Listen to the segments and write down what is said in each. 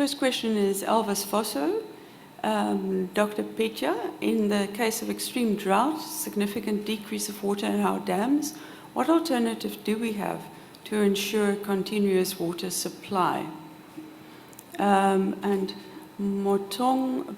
first question is Elvis Fosso. Dr. Petja, in the case of extreme drought, significant decrease of water in our dams, what alternative do we have to ensure continuous water supply? And Motong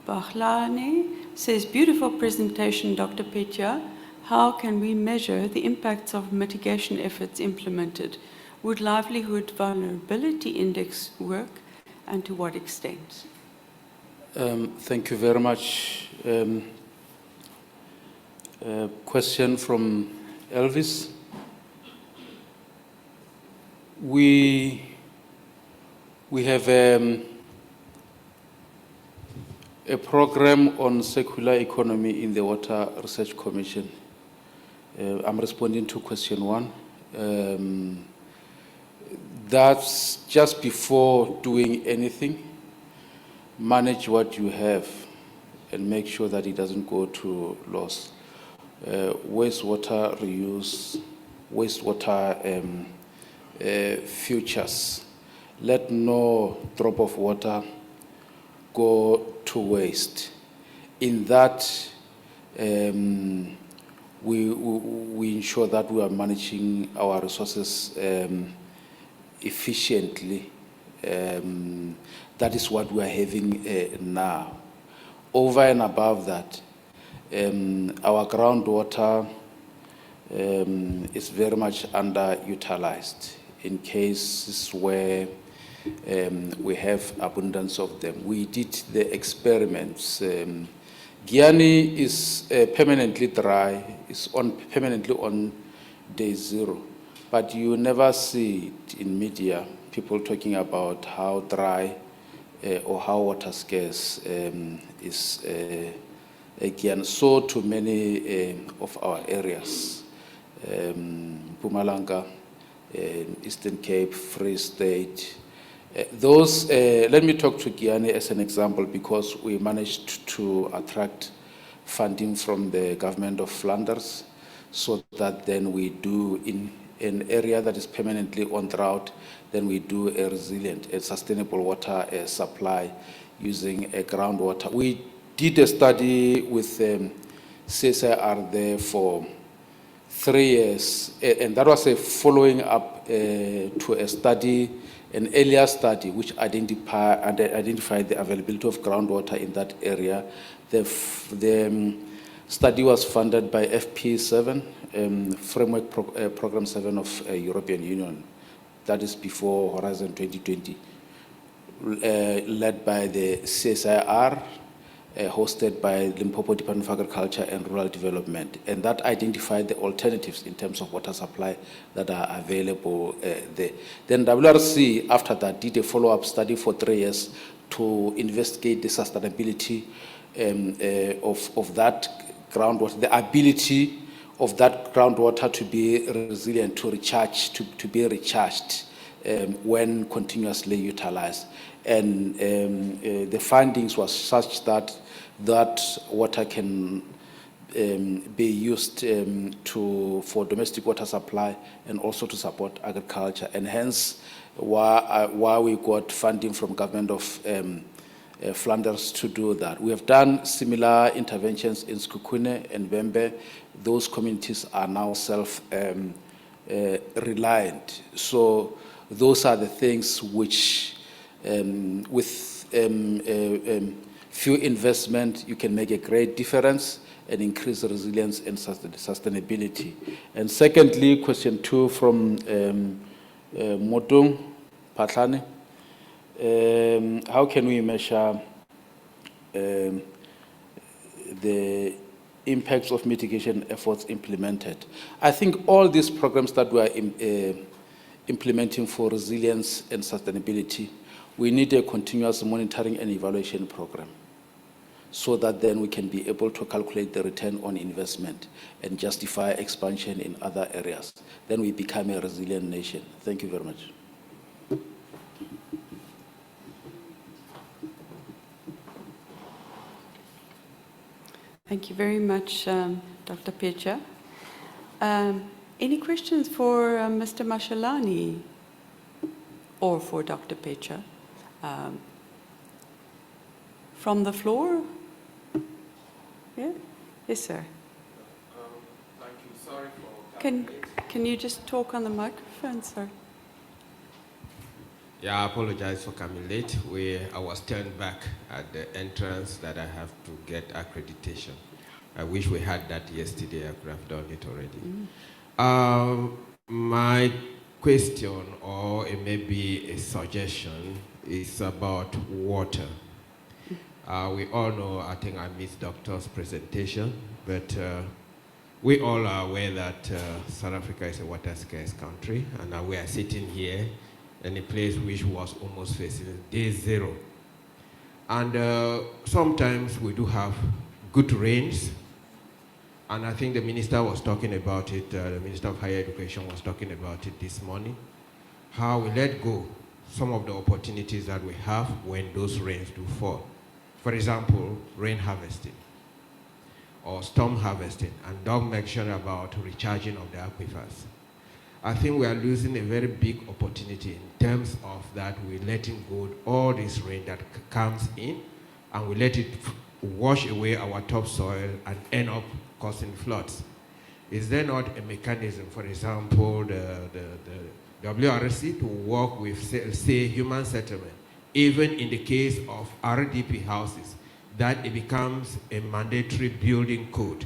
Bahlane says, beautiful presentation, Dr. Petja. How can we measure the impacts of mitigation efforts implemented? Would livelihood vulnerability index work, and to what extent? Thank you very much. Question from Elvis. We have a program on circular economy in the Water Research Commission. I'm responding to question 1. That's just before doing anything. Manage what you have and make sure that it doesn't go to loss. Wastewater reuse, wastewater futures. Let no drop of water go to waste. In that, we ensure that we are managing our resources efficiently. That is what we are having now. Over and above that, our groundwater is very much underutilized in cases where we have abundance of them. We did the experiments. Guyana is permanently dry, it's permanently on day 0, but you never see it in media, people talking about how dry or how water scarce is again. So to many of our areas, Mpumalanga, Eastern Cape, Free State, those, let me talk to Guyana as an example, because we managed to attract funding from the government of Flanders, so that then we do in an area that is permanently on drought, then we do a resilient, a sustainable water supply using a groundwater. We did a study with CSIR there for 3 years, and that was a following up to a study, an earlier study, which identified the availability of groundwater in that area. The study was funded by FP7, Framework Program 7 of European Union. That is before Horizon 2020, led by the CSIR, hosted by Limpopo Department of Agriculture and Rural Development. And that identified the alternatives in terms of water supply that are available there. Then WRC, after that, did a follow-up study for 3 years to investigate the sustainability of that groundwater, the ability of that groundwater to be resilient, to recharge, to be recharged when continuously utilized. And the findings was such that that water can be used for domestic water supply and also to support agriculture. And hence, why we got funding from government of Flanders to do that. We have done similar interventions in Skukune and Vembe. Those communities are now self-reliant. So those are the things which, with few investment, you can make a great difference and increase resilience and sustainability. And secondly, question 2 from Motong Bahlane. How can we measure the impacts of mitigation efforts implemented? I think all these programs that we are implementing for resilience and sustainability, we need a continuous monitoring and evaluation program, so that then we can be able to calculate the return on investment and justify expansion in other areas. Then we become a resilient nation. Thank you very much. Thank you very much, Dr. Petja. Any questions for Mr. Mashalani or for Dr. Petja? Um, from the floor? Yeah? Yes, sir. Thank you. Sorry for coming late. Can you just talk on the microphone, sir? Yeah, I apologize for coming late. I was turned back at the entrance that I have to get accreditation. I wish we had that yesterday. I could have done it already. My question, or it may be a suggestion, is about water. We all know, I think I missed Doctor's presentation, but we all are aware that South Africa is a water scarce country, and we are sitting here in a place which was almost facing day zero. And sometimes we do have good rains, and I think the minister was talking about it, the Minister of Higher Education was talking about it this morning, how we let go some of the opportunities that we have when those rains do fall. For example, rain harvesting or storm harvesting, and Doug mentioned about recharging of the aquifers. I think we are losing a very big opportunity in terms of that we're letting go all this rain that comes in, and we let it wash away our topsoil and end up causing floods. Is there not a mechanism, for example, the WRC to work with, say, human settlement, even in the case of RDP houses, that it becomes a mandatory building code,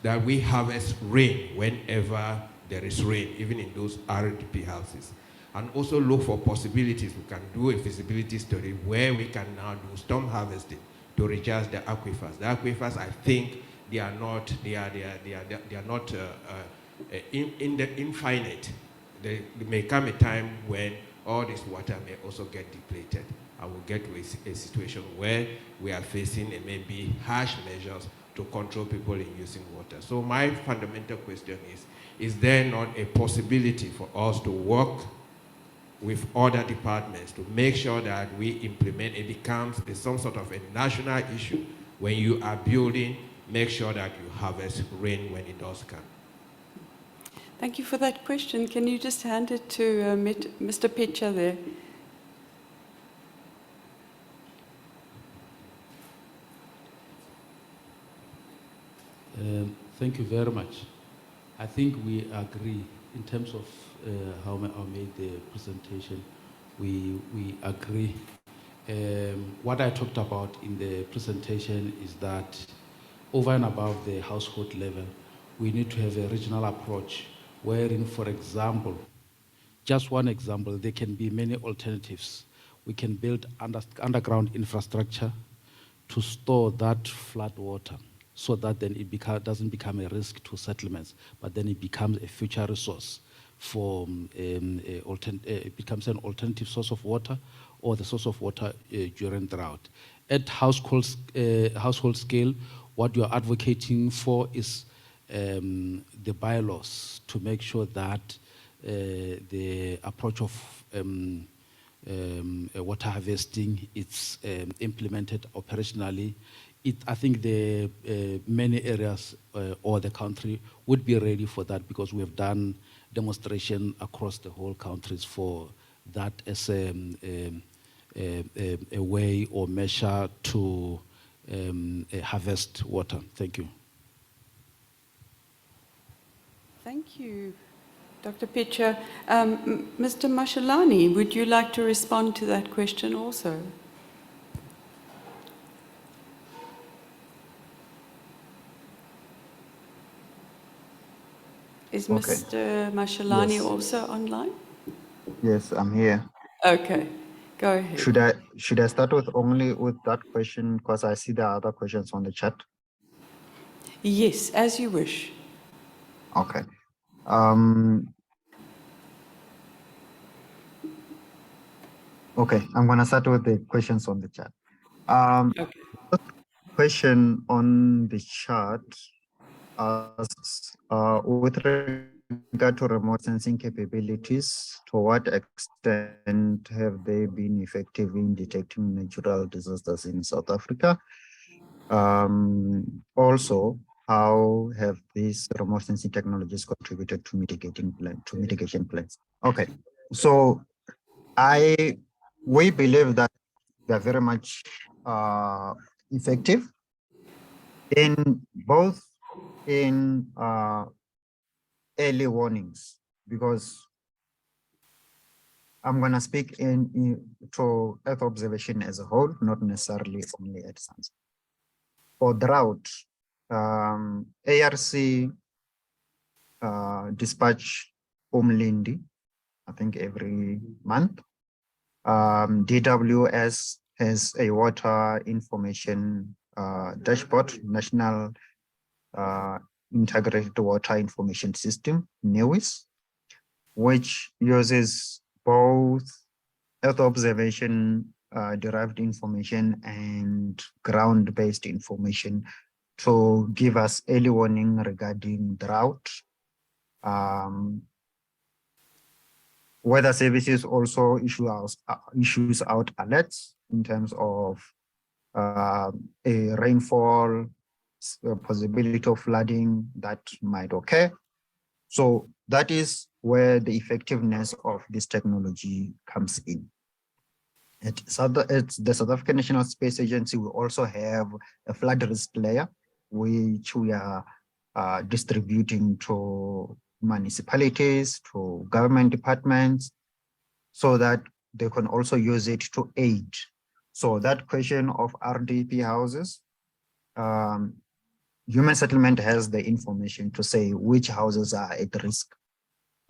that we harvest rain whenever there is rain, even in those RDP houses. And also look for possibilities. We can do a feasibility study where we can now do storm harvesting to recharge the aquifers. The aquifers, I think, they are not infinite. There may come a time when all this water may also get depleted. And we'll get to a situation where we are facing maybe harsh measures to control people in using water. So my fundamental question is there not a possibility for us to work with other departments to make sure that we implement, it becomes some sort of a national issue when you are building, make sure that you harvest rain when it does come. Thank you for that question. Can you just hand it to Mr. Pitcher there? Thank you very much. I think we agree in terms of how I made the presentation. We agree. What I talked about in the presentation is that over and above the household level, we need to have a regional approach wherein, for example, just one example, there can be many alternatives. We can build underground infrastructure to store that flood water so that then it doesn't become a risk to settlements, but then it becomes a future resource for, it becomes an alternative source of water or the source of water during drought. At household scale, what you're advocating for is the bylaws to make sure that the approach of water harvesting is implemented operationally. I think the many areas or the country would be ready for that because we have done demonstration across the whole countries for that as a way or measure to harvest water. Thank you. Thank you, Dr. Pitcher. Mr. Mashalani, would you like to respond to that question also? Is Okay. Mr. Mashalani Yes. also online? Yes, I'm here. Okay, go ahead. Should I start only with that question because I see the other questions on the chat? Yes, as you wish. Okay. Okay, I'm gonna start with the questions on the chat. Okay. Question on the chat asks, with regard to remote sensing capabilities, to what extent have they been effective in detecting natural disasters in South Africa? Also, how have these remote sensing technologies contributed to mitigation plans? Okay, so I we believe that they're very much effective in both in early warnings, because I'm going to speak to Earth observation as a whole, not necessarily only at sunsets. For drought, ARC dispatch Umlindi, I think every month. DWS has a water information dashboard, National Integrated Water Information System, NEWIS, which uses both Earth observation derived information and ground-based information to give us early warning regarding drought. Weather services also issues out alerts in terms of a rainfall, a possibility of flooding that might occur. So that is where the effectiveness of this technology comes in. At the South African National Space Agency, we also have a flood risk layer, which we are distributing to municipalities, to government departments, so that they can also use it to aid. So that question of RDP houses, human settlement has the information to say which houses are at risk,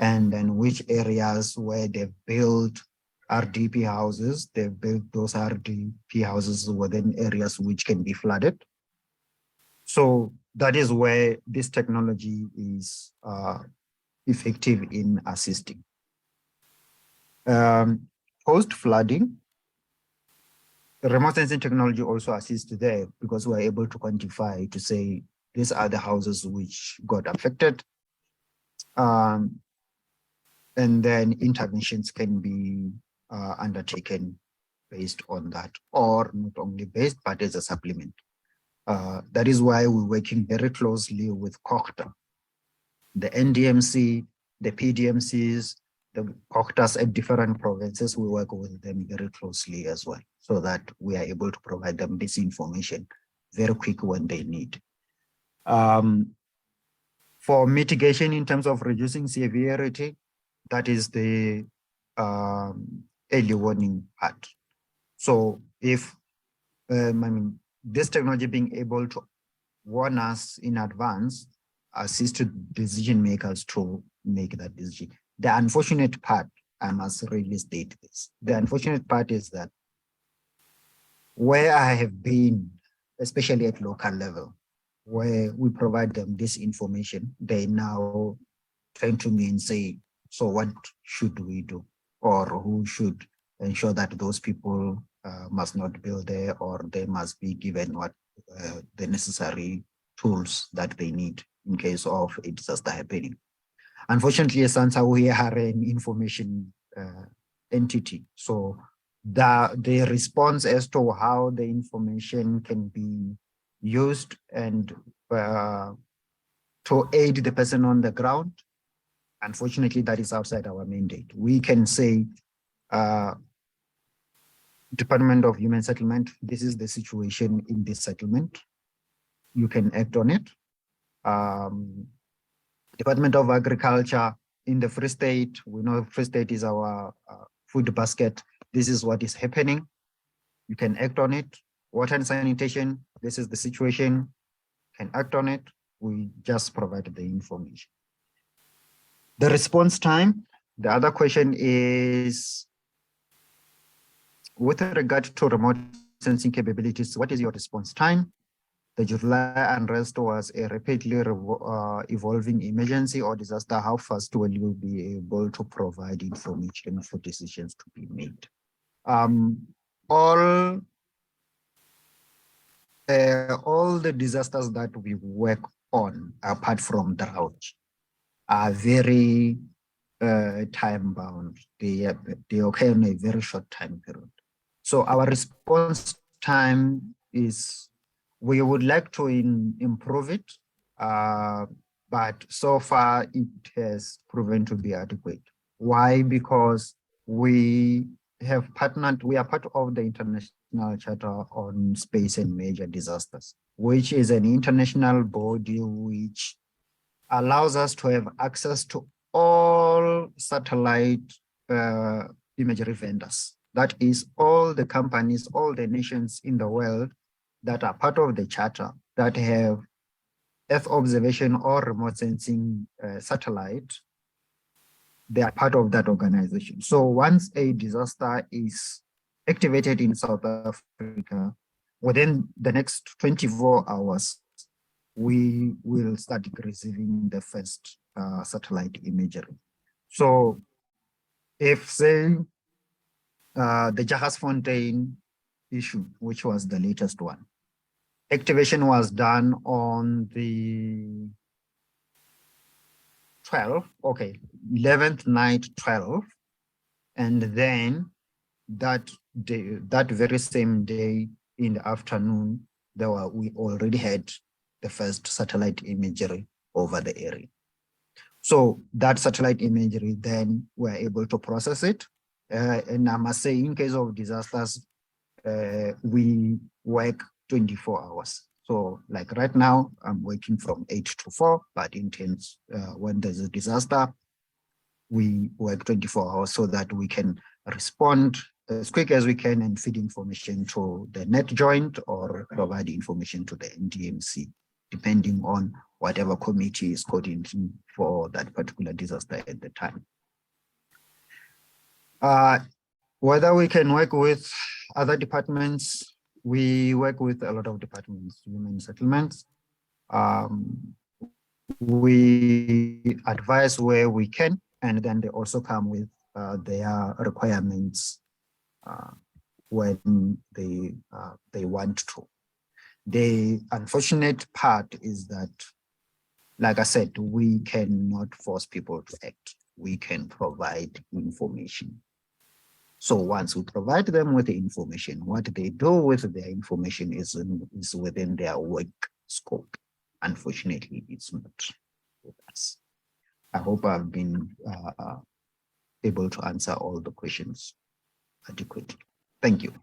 and then which areas where they've built RDP houses, they've built those RDP houses within areas which can be flooded. So that is where this technology is effective in assisting. Post-flooding, remote sensing technology also assists there, because we're able to quantify to say these are the houses which got affected. And then interventions can be undertaken based on that, or not only based, but as a supplement. That is why we're working very closely with COCTA, the NDMC, the PDMCs, the COCTAs at different provinces. We work with them very closely as well, so that we are able to provide them this information very quick when they need. For mitigation in terms of reducing severity, that is the early warning part. So if, this technology being able to warn us in advance, assist decision makers to make that decision. The unfortunate part, I must really state this, the unfortunate part is that where I have been, especially at local level, where we provide them this information, they now turn to me and say, so what should we do? Or who should ensure that those people must not build there, or they must be given what the necessary tools that they need in case of a disaster happening. Unfortunately, as SANSA, we are an information entity. So the response as to how the information can be used and to aid the person on the ground, unfortunately, that is outside our mandate. We can say, Department of Human Settlement, this is the situation in this settlement. You can act on it. Department of Agriculture in the Free State, we know Free State is our food basket. This is what is happening. You can act on it. Water and sanitation, this is the situation. Can act on it. We just provide the information. The response time, the other question is, with regard to remote sensing capabilities, what is your response time? The July unrest was a rapidly evolving emergency or disaster. How fast will you be able to provide information for decisions to be made? All the disasters that we work on, apart from drought, are very time bound. They occur in a very short time period. So our response time is, we would like to improve it, but so far it has proven to be adequate. Why? Because we have partnered, we are part of the International Charter on Space and Major Disasters, which is an international body which allows us to have access to all satellite imagery vendors. That is all the companies, all the nations in the world that are part of the charter that have Earth observation or remote sensing satellite. They are part of that organization. So once a disaster is activated in South Africa, within the next 24 hours, we will start receiving the first satellite imagery. So if, say, the Jagersfontein issue, which was the latest one, activation was done on the 12th, okay, 11th night 12, and then that day, that very same day in the afternoon, we already had the first satellite imagery over the area. So that satellite imagery, then we're able to process it. And I must say, in case of disasters, we work 24 hours. So like right now, I'm working from 8 to 4, but in terms when there's a disaster, we work 24 hours so that we can respond as quick as we can and feed information to the net joint or provide information to the NDMC, depending on whatever committee is coordinating for that particular disaster at the time. Whether we can work with other departments, we work with a lot of departments, human settlements. We advise where we can, and then they also come with their requirements when they want to. The unfortunate part is that, like I said, we cannot force people to act. We can provide information. So once we provide them with the information, what they do with their information is within their work scope. Unfortunately, it's not with us. I hope I've been able to answer all the questions adequately. Thank you.